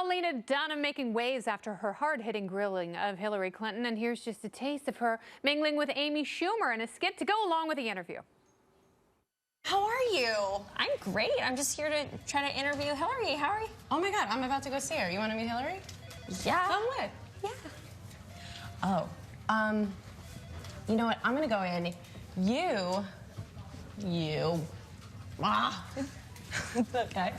Lena Dunham making waves after her hard-hitting grilling of Hillary Clinton. And here's just a taste of her mingling with Amy Schumer in a skit to go along with the interview. How are you? I'm great. I'm just here to try to interview Hillary. How are you? Oh my God, I'm about to go see her. You want to meet Hillary? Yeah. Come with. Yeah. Oh, you know what? I'm gonna go in. It's okay.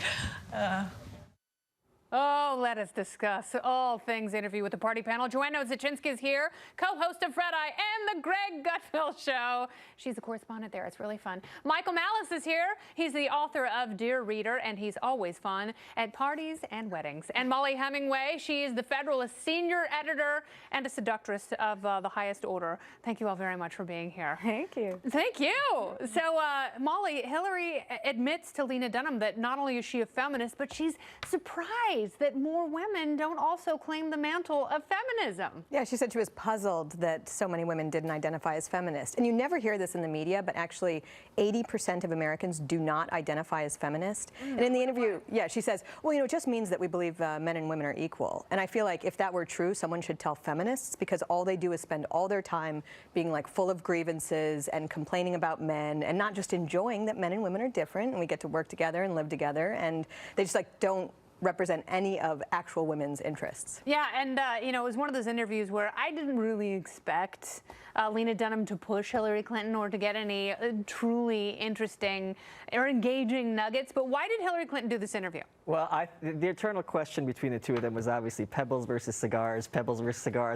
Oh, let us discuss all things interview with the party panel. Joanna Zaczynski is here, co-host of Red Eye and the Greg Gutfeld Show. She's a correspondent there. It's really fun. Michael Malice is here. He's the author of Dear Reader, and he's always fun at parties and weddings. And Molly Hemingway, she is the Federalist senior editor and a seductress of the highest order. Thank you all very much for being here. Thank you. Thank you. So, Molly, Hillary admits to Lena Dunham that not only is she a feminist, but she's surprised that more women don't also claim the mantle of feminism. Yeah, she said she was puzzled that so many women didn't identify as feminist. And you never hear this in the media, but actually 80% of Americans do not identify as feminist. And in the interview, yeah, she says, well, you know, it just means that we believe men and women are equal. And I feel like if that were true, someone should tell feminists, because all they do is spend all their time being like full of grievances and complaining about men and not just enjoying that men and women are different and we get to work together and live together. And they just like don't represent any of actual women's interests. Yeah, and you know, it was one of those interviews where I didn't really expect Lena Dunham to push Hillary Clinton or to get any truly interesting or engaging nuggets. But why did Hillary Clinton do this interview? Well, the eternal question between the two of them was obviously pebbles versus cigars,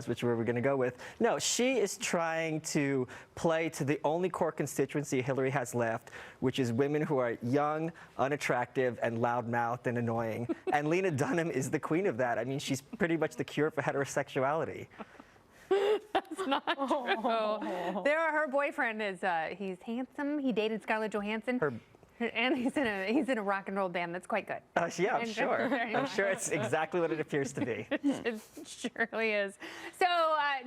which were we going to go with. No, she is trying to play to the only core constituency Hillary has left, which is women who are young, unattractive, and loudmouthed and annoying. And Lena Dunham is the queen of that. I mean, she's pretty much the cure for heterosexuality. That's not true. Her boyfriend is, he's handsome. He dated Scarlett Johansson. And he's in a rock and roll band that's quite good. Yeah, I'm sure. I'm sure it's exactly what it appears to be. It surely is. So,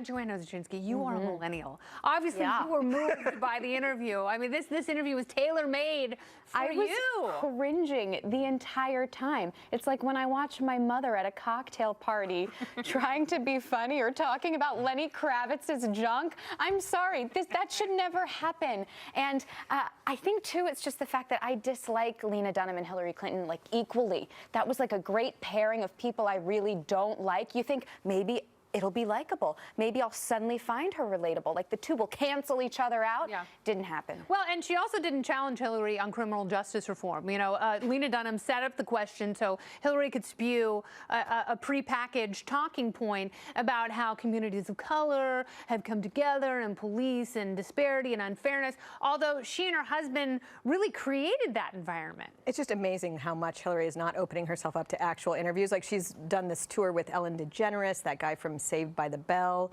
Joanna Zaczynski, you are a millennial. Obviously, you were moved by the interview. I mean, this interview was tailor-made for you. I was cringing the entire time. It's like when I watch my mother at a cocktail party trying to be funny or talking about Lenny Kravitz's junk. I'm sorry, that should never happen. And I think, too, it's just the fact that I dislike Lena Dunham and Hillary Clinton like equally. That was like a great pairing of people I really don't like. You think maybe it'll be likable. Maybe I'll suddenly find her relatable. Like the two will cancel each other out. Yeah. Didn't happen. Well, and she also didn't challenge Hillary on criminal justice reform. You know, Lena Dunham set up the question so Hillary could spew a prepackaged talking point about how communities of color have come together and police and disparity and unfairness, although she and her husband really created that environment. It's just amazing how much Hillary is not opening herself up to actual interviews. Like she's done this tour with Ellen DeGeneres, that guy from Saved by the Bell,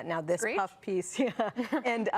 now this puff piece, yeah. And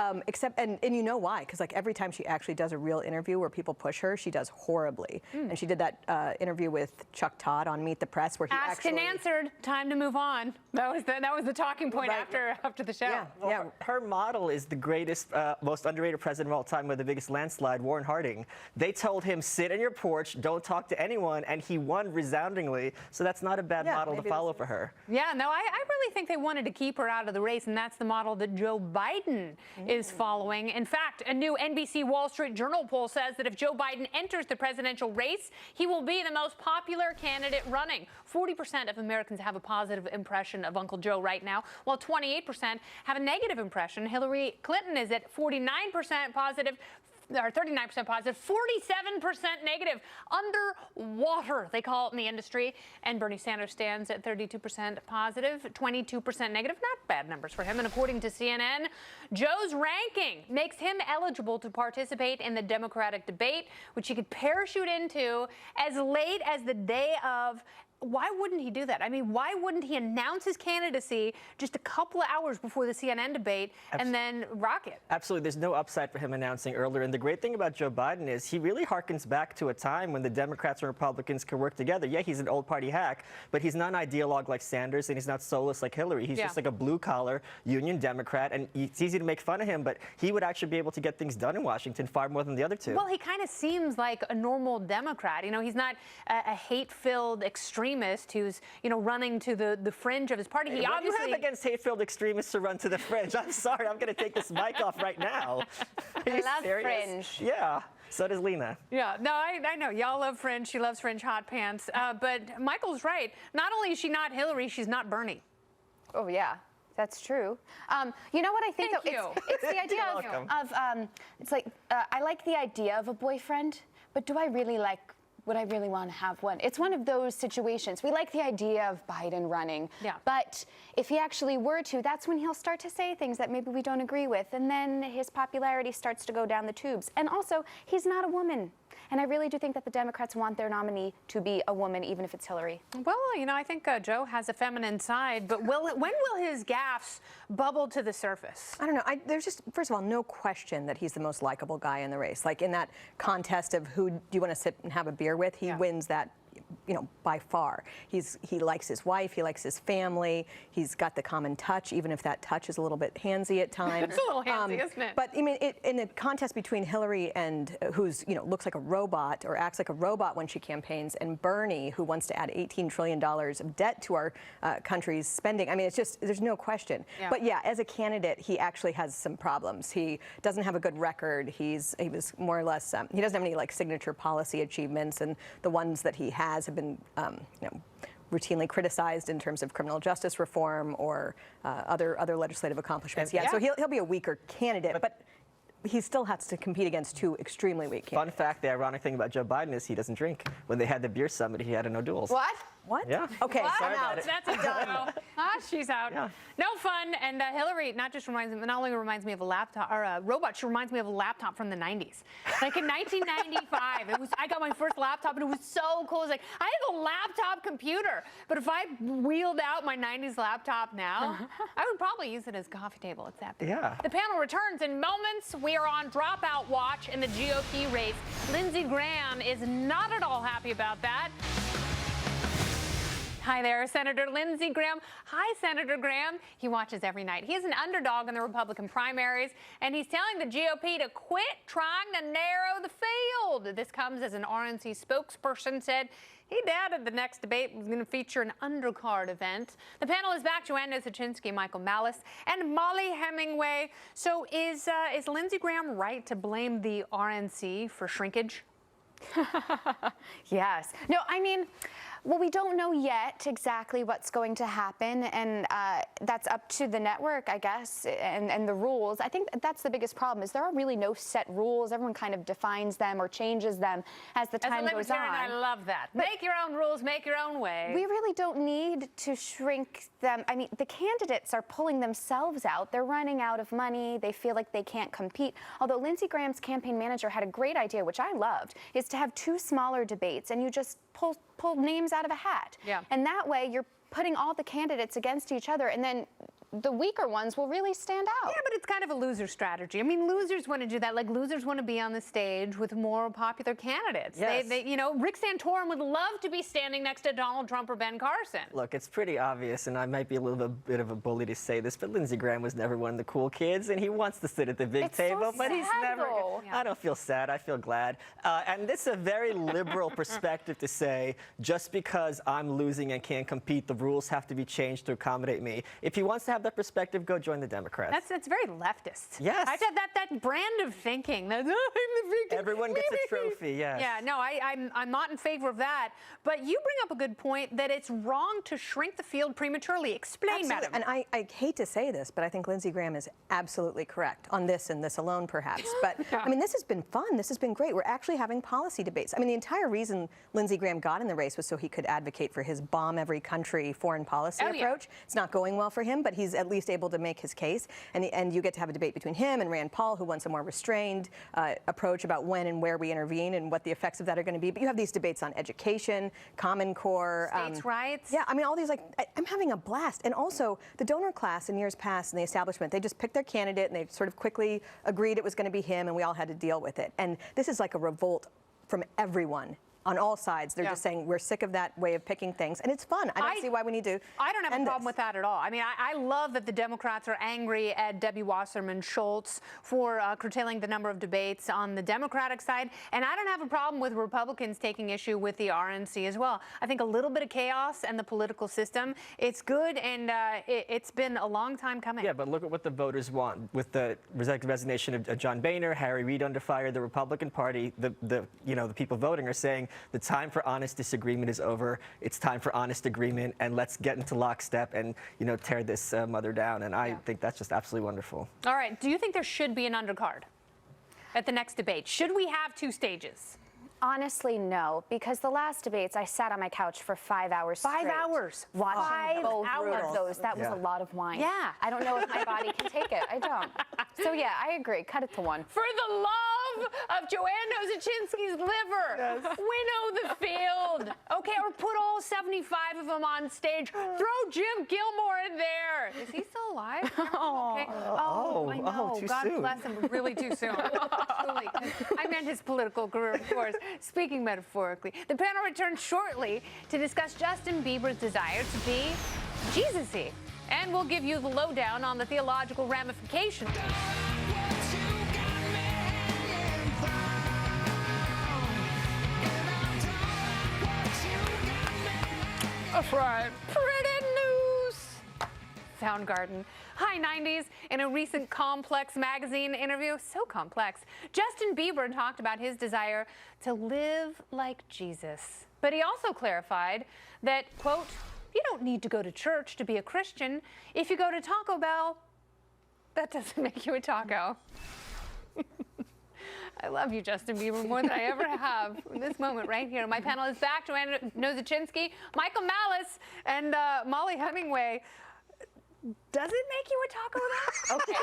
and you know why? Because like every time she actually does a real interview where people push her, she does horribly. And she did that interview with Chuck Todd on Meet the Press where he asked and answered. Time to move on. That was the talking point after the show. Yeah, well, her model is the greatest, most underrated president of all time with the biggest landslide, Warren Harding. They told him, sit on your porch, don't talk to anyone, and he won resoundingly. So that's not a bad model to follow for her. Yeah, no, I really think they wanted to keep her out of the race, and that's the model that Joe Biden is following. In fact, a new NBC Wall Street Journal poll says that if Joe Biden enters the presidential race, he will be the most popular candidate running. 40% of Americans have a positive impression of Uncle Joe right now, while 28% have a negative impression. Hillary Clinton is at 49% positive, or 39% positive, 47% negative, underwater, they call it in the industry. And Bernie Sanders stands at 32% positive, 22% negative. Not bad numbers for him. And according to CNN, Joe's ranking makes him eligible to participate in the Democratic debate, which he could parachute into as late as the day of. Why wouldn't he do that? I mean, why wouldn't he announce his candidacy just a couple of hours before the CNN debate and then rock it? Absolutely. There's no upside for him announcing earlier. And the great thing about Joe Biden is he really harkens back to a time when the Democrats and Republicans could work together. Yeah, he's an old party hack, but he's not an ideologue like Sanders, and he's not soulless like Hillary. He's just like a blue-collar union Democrat, and it's easy to make fun of him, but he would actually be able to get things done in Washington far more than the other two. Well, he kind of seems like a normal Democrat. You know, he's not a hate-filled extreme extremist who's, running to the fringe of his party. He What do obviously you have against hate-filled extremists to run to the fringe? I'm sorry, I'm going to take this mic off right now. Are you love serious? fringe. Yeah, so does Lena. Yeah, no, I know. Y'all love Fringe. She loves Fringe hot pants. But Michael's right. Not only is she not Hillary, she's not Bernie. Oh, yeah. That's true. You know what I think? Thank though? you. It's the idea You're welcome. it's like I like the idea of a boyfriend, but would I really want to have one? It's one of those situations. We like the idea of Biden running, but if he actually were to, that's when he'll start to say things that maybe we don't agree with, and then his popularity starts to go down the tubes. And also, he's not a woman. And I really do think that the Democrats want their nominee to be a woman, even if it's Hillary. Well, I think Joe has a feminine side, but when will his gaffes bubble to the surface? I don't know. There's just, first of all, no question that he's the most likable guy in the race. Like in that contest of who do you want to sit and have a beer with, he wins that, by far. He likes his wife, he likes his family, he's got the common touch, even if that touch is a little bit handsy at times. It's a little handsy, isn't it? But I mean, in a contest between Hillary and who's, looks like a robot or acts like a robot when she campaigns, and Bernie, who wants to add $18 trillion of debt to our country's spending, I mean, it's just, there's no question. Yeah. But yeah, as a candidate, he actually has some problems. He doesn't have a good record. He was more or less, he doesn't have any like signature policy achievements, and the ones that he has have been, routinely criticized in terms of criminal justice reform or other legislative accomplishments. So he'll be a weaker candidate, but he still has to compete against two extremely weak candidates. Fun fact, the ironic thing about Joe Biden is he doesn't drink. When they had the beer summit, he had no duels. What? Yeah. Okay, What? so now That's a done. She's out. Yeah. No fun. And Hillary not only reminds me of a laptop or a robot, she reminds me of a laptop from the 90s. Like in 1995, I got my first laptop and it was so cool. It was like, I have a laptop computer. But if I wheeled out my 90s laptop now, I would probably use it as a coffee table. It's that big. Yeah. The panel returns in moments. We are on dropout watch in the GOP race. Lindsey Graham is not at all happy about that. Hi there, Senator Lindsey Graham. Hi, Senator Graham. He watches every night. He's an underdog in the Republican primaries, and he's telling the GOP to quit trying to narrow the field. This comes as an RNC spokesperson said he doubted the next debate was going to feature an undercard event. The panel is back. Joanna Zaczynski, Michael Malice, and Molly Hemingway. So is Lindsey Graham right to blame the RNC for shrinkage? Yes. No, I mean, well, we don't know yet exactly what's going to happen, and that's up to the network, I guess, and the rules. I think that's the biggest problem, is there are really no set rules. Everyone kind of defines them or changes them as the time goes on. I love that. Make your own rules, make your own way. We really don't need to shrink them. I mean, the candidates are pulling themselves out. They're running out of money. They feel like they can't compete. Although Lindsey Graham's campaign manager had a great idea, which I loved, is to have two smaller debates, and you just pull names out of a hat. Yeah. And that way you're putting all the candidates against each other, and then the weaker ones will really stand out. Yeah, but it's kind of a loser strategy. I mean, losers want to do that. Like, losers want to be on the stage with more popular candidates. Yes. They Rick Santorum would love to be standing next to Donald Trump or Ben Carson. Look, it's pretty obvious, and I might be a little bit of a bully to say this, but Lindsey Graham was never one of the cool kids, and he wants to sit at the big It's so table, but he's sad, never. though. I don't feel sad. I feel glad. And this is a very liberal perspective to say, just because I'm losing and can't compete, the rules have to be changed to accommodate me. If he wants to have that perspective, go join the Democrats. That's very leftist. Yes. I said that brand of thinking. That, Everyone gets a trophy, yes. Yeah, no, I'm not in favor of that. But you bring up a good point that it's wrong to shrink the field prematurely. Explain, Absolutely. madam. And I hate to say this, but I think Lindsey Graham is absolutely correct on this and this alone, perhaps. But I mean, this has been fun. This has been great. We're actually having policy debates. I mean, the entire reason Lindsey Graham got in the race was so he could advocate for his bomb every country foreign policy approach. It's not going well for him, but he's at least able to make his case. And you get to have a debate between him and Rand Paul, who wants a more restrained approach about when and where we intervene and what the effects of that are going to be. But you have these debates on education, Common Core. States' rights. Yeah, I mean, all these, I'm having a blast. And also, the donor class in years past in the establishment, they just picked their candidate and they sort of quickly agreed it was going to be him, and we all had to deal with it. And this is like a revolt from everyone on all sides. They're just saying we're sick of that way of picking things, and it's fun. I don't see why we need to. I don't have a end problem this. with that at all. I mean, I love that the Democrats are angry at Debbie Wasserman Schultz for curtailing the number of debates on the Democratic side, and I don't have a problem with Republicans taking issue with the RNC as well. I think a little bit of chaos and the political system, it's good, and it's been a long time coming. Yeah, but look at what the voters want. With the resignation of John Boehner, Harry Reid under fire, the Republican Party, the people voting are saying the time for honest disagreement is over. It's time for honest agreement, and let's get into lockstep and tear this mother down. And I think that's just absolutely wonderful. All right. Do you think there should be an undercard at the next debate? Should we have 2 stages? Honestly, no, because the last debates, I sat on my couch for 5 hours straight. 5 hours. Watching both hours. of those. That was a lot of wine. Yeah. I don't know if my body can take it. I don't. So yeah, I agree. Cut it to 1. For the love of Joanne Nozachinsky's liver, winnow the field. Okay, or put all 75 of them on stage. Throw Jim Gilmore in there. Is he still alive? Okay. I know. too God soon. bless him. Really too soon. Truly. I meant his political career, of course. Speaking metaphorically, the panel returns shortly to discuss Justin Bieber's desire to be Jesus-y. And we'll give you the lowdown on the theological ramifications. That's right. Pretty news. Soundgarden. High 90s. In a recent Complex magazine interview, so complex, Justin Bieber talked about his desire to live like Jesus. But he also clarified that, quote, you don't need to go to church to be a Christian. If you go to Taco Bell, that doesn't make you a taco. I love you, Justin Bieber, more than I ever have in this moment right here. My panel is back. Joanne Nozachinsky, Michael Malice, and Molly Hemingway. Does it make you a taco though? Okay,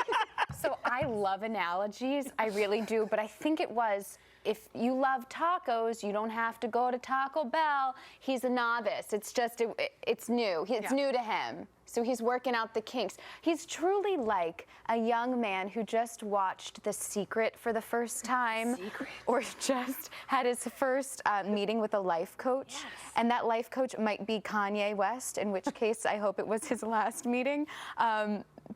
so I love analogies. I really do, but I think it was, if you love tacos, you don't have to go to Taco Bell. He's a novice. It's just, it's new. It's new to him. So he's working out the kinks. He's truly like a young man who just watched The Secret for the first time. Or just had his first meeting with a life coach. Yes. And that life coach might be Kanye West, in which case I hope it was his last meeting.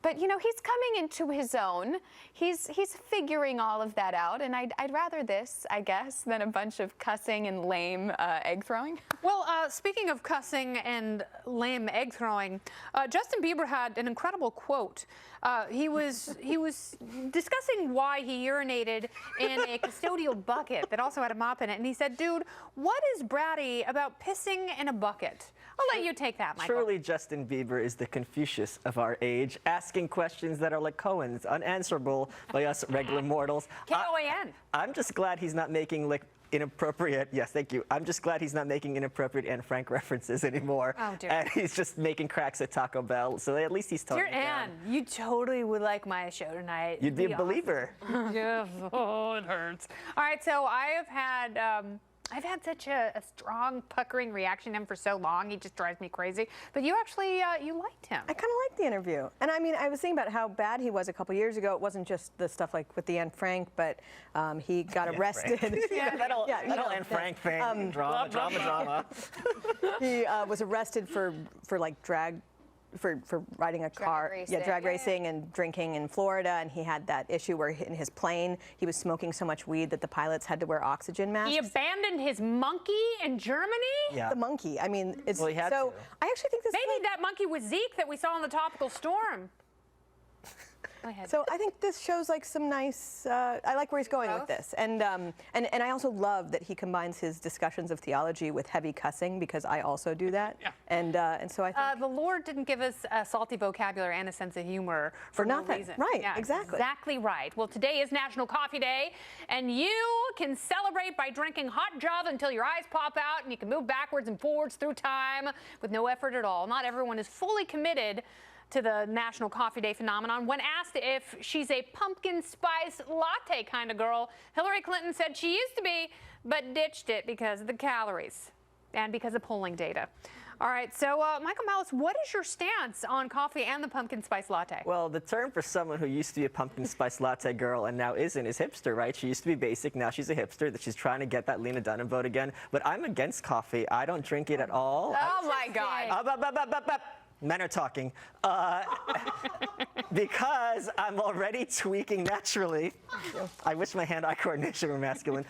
But he's coming into his own. He's figuring all of that out, and I'd rather this, I guess, than a bunch of cussing and lame egg throwing. Well, speaking of cussing and lame egg throwing, Justin Bieber had an incredible quote. He was discussing why he urinated in a custodial bucket that also had a mop in it, and he said, "Dude, what is bratty about pissing in a bucket?" I'll let you take that, Michael. Truly, Justin Bieber is the Confucius of our age, asking questions that are like Cohen's, unanswerable by us regular mortals. K-O-A-N. I'm just glad he's not making inappropriate, yes, thank you. I'm just glad he's not making inappropriate Anne Frank references anymore. Oh, dear. And he's just making cracks at Taco Bell, so at least he's toning Dear it down. Anne, you totally would like my show tonight. You'd be a awesome. believer. Yes. Oh, it hurts. All right, so I have had I've had such a strong puckering reaction to him for so long. He just drives me crazy. But you actually, you liked him. I kind of liked the interview. And I mean, I was thinking about how bad he was a couple years ago. It wasn't just the stuff like with the Anne Frank, but he got arrested. That whole Anne Frank thing, drama. He was arrested for like drag. For riding a car, drag racing and drinking in Florida, and he had that issue where in his plane he was smoking so much weed that the pilots had to wear oxygen masks. He abandoned his monkey in Germany? Yeah. The monkey. I mean, it's Well, he had so. to. I actually think this. Maybe that monkey was Zeke that we saw in the Tropical Storm. Go ahead. So I think this shows like some nice. I like where he's going with this, and I also love that he combines his discussions of theology with heavy cussing because I also do that. Yeah. And so I think the Lord didn't give us a salty vocabulary and a sense of humor for no nothing. reason. Right, Yeah, exactly. Exactly right. Well, today is National Coffee Day, and you can celebrate by drinking hot Java until your eyes pop out, and you can move backwards and forwards through time with no effort at all. Not everyone is fully committed to the National Coffee Day phenomenon. When asked if she's a pumpkin spice latte kind of girl, Hillary Clinton said she used to be, but ditched it because of the calories and because of polling data. All right, so Michael Malice, what is your stance on coffee and the pumpkin spice latte? Well, the term for someone who used to be a pumpkin spice latte girl and now isn't is hipster, right? She used to be basic, now she's a hipster, that she's trying to get that Lena Dunham vote again. But I'm against coffee. I don't drink it at all. Oh my God. Men are talking. Because I'm already tweaking naturally. I wish my hand-eye coordination were masculine.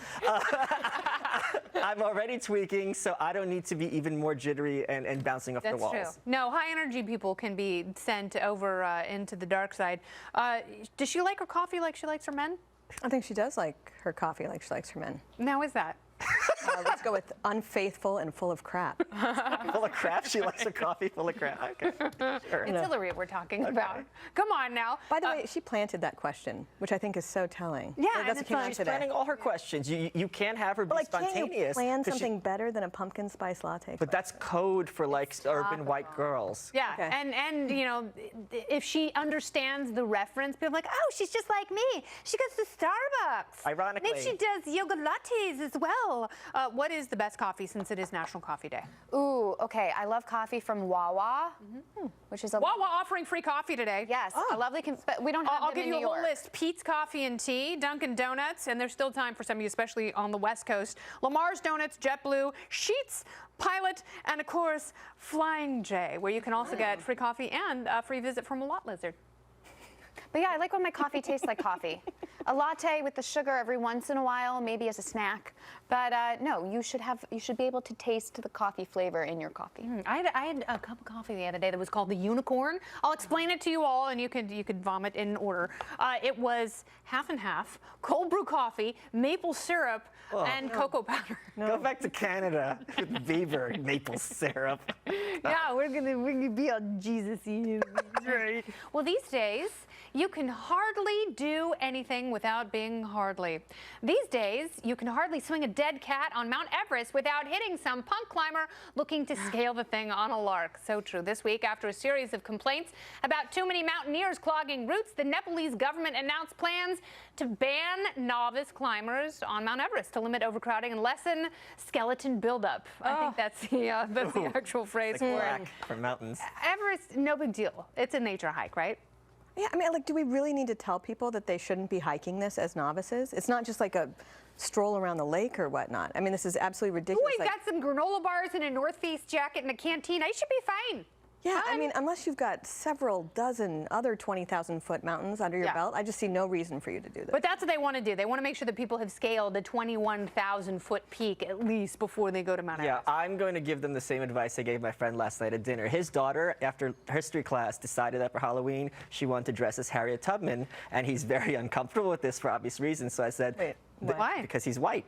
I'm already tweaking, so I don't need to be even more jittery and bouncing off the walls. That's true. No, high energy people can be sent over into the dark side. Does she like her coffee like she likes her men? I think she does like her coffee like she likes her men. Now is that? Let's go with unfaithful and full of crap. Full of crap? She likes her coffee full of crap. Okay. Sure. It's Hillary we're talking about. Come on now. By the way, she planted that question, which I think is so telling. Yeah, that's and what it's came out She's today. planning all her questions. You can't have her be But like, can't spontaneous. you plan 'cause she- something better than a pumpkin spice latte? But that's code for like urban white girls. Yeah, Okay. and you know, if she understands the reference, people are like, oh, she's just like me. She goes to Starbucks. Ironically. Maybe she does yoga lattes as well. What is the best coffee since it is National Coffee Day? Ooh, okay. I love coffee from Wawa, which is a Wawa offering free coffee today. yes, a lovely. But we don't have I'll them give in you a New whole York. list. Pete's Coffee and Tea, Dunkin' Donuts, and there's still time for some of you, especially on the West Coast. Lamar's Donuts, JetBlue, Sheetz, Pilot, and of course, Flying J, where you can also get free coffee and a free visit from a lot lizard. But yeah, I like when my coffee tastes like coffee. A latte with the sugar every once in a while, maybe as a snack. But no, you should be able to taste the coffee flavor in your coffee. I had a cup of coffee the other day that was called the Unicorn. I'll explain it to you all, and you could vomit in order. It was half and half, cold brew coffee, maple syrup, and cocoa powder. Go back to Canada with Beaver maple syrup. Yeah, we're gonna be on Jesus-y. Right. Well, these days you can hardly do anything without being hardly. These days you can hardly swing a dead cat on Mount Everest without hitting some punk climber looking to scale the thing on a lark. So true. This week, after a series of complaints about too many mountaineers clogging routes, the Nepalese government announced plans to ban novice climbers on Mount Everest to limit overcrowding and lessen skeleton buildup. I think that's the actual phrase for it. Black for mountains. Everest, no big deal. It's a nature hike, right? Yeah, I mean, like, do we really need to tell people that they shouldn't be hiking this as novices? It's not just like a stroll around the lake or whatnot. I mean, this is absolutely ridiculous. Oh, he's got some granola bars and a North Face jacket and a cantina. He should be fine. Yeah, I mean, unless you've got several dozen other 20,000-foot mountains under your belt, I just see no reason for you to do this. But that's what they want to do. They want to make sure that people have scaled the 21,000-foot peak at least before they go to Mount Yeah, Everest. I'm going to give them the same advice I gave my friend last night at dinner. His daughter, after history class, decided that for Halloween she wanted to dress as Harriet Tubman, and he's very uncomfortable with this for obvious reasons. So I said, Wait, why? Because he's white.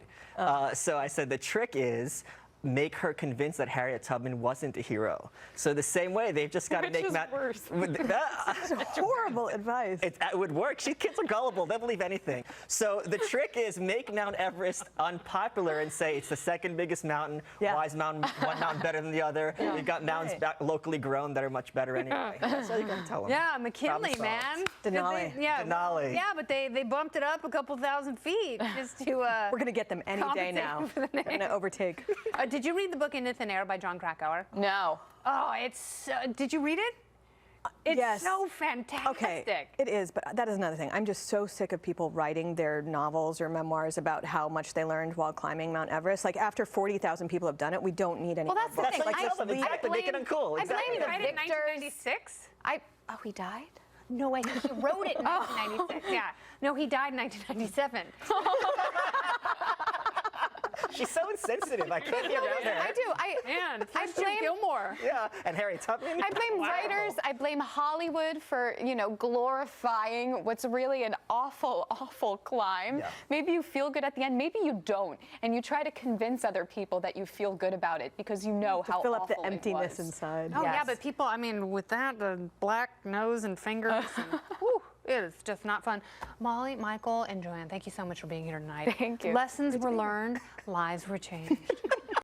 So I said the trick is make her convinced that Harriet Tubman wasn't a hero. So the same way, they've just got to make Matt. worse. That's horrible advice. It would work. Kids are gullible. They'll believe anything. So the trick is make Mount Everest unpopular and say it's the second biggest mountain. Yeah. Why is one mountain better than the other? We've got mountains locally grown that are much better anyway. That's all you got to tell them. Yeah, McKinley, Problem man. Denali. Yeah, Denali. yeah, but they bumped it up a couple thousand feet just to. We're going to get them any day compensate now. for the They're going to overtake. Did you read the book Into Thin Air by John Krakauer? No. Oh, did you read it? It's yes. so fantastic. Okay, it is, but that is another thing. I'm just so sick of people writing their novels or memoirs about how much they learned while climbing Mount Everest. Like, after 40,000 people have done it, we don't need any Well, more that's the books. thing. Like, I tell them, blame- exactly, make it uncool. I Exactly. blame the Died in victors. 1996? Oh, he died? No way. He wrote it in 1996. Yeah. No, he died in 1997. She's so insensitive. I can't get around her. I do. Man, I first Jim blame- Gilmore. Yeah, and Harriet Tubman. I blame Wow. writers. I blame Hollywood for, glorifying what's really an awful, awful climb. Yeah. Maybe you feel good at the end. Maybe you don't. And you try to convince other people that you feel good about it because you know how Fill up awful the emptiness it was. inside. Oh, yeah, Yes. but people, I mean, with that, the black nose and fingers, and, whew, it is just not fun. Molly, Michael, and Joanne, thank you so much for being here tonight. Thank you. Lessons were learned, lives were changed.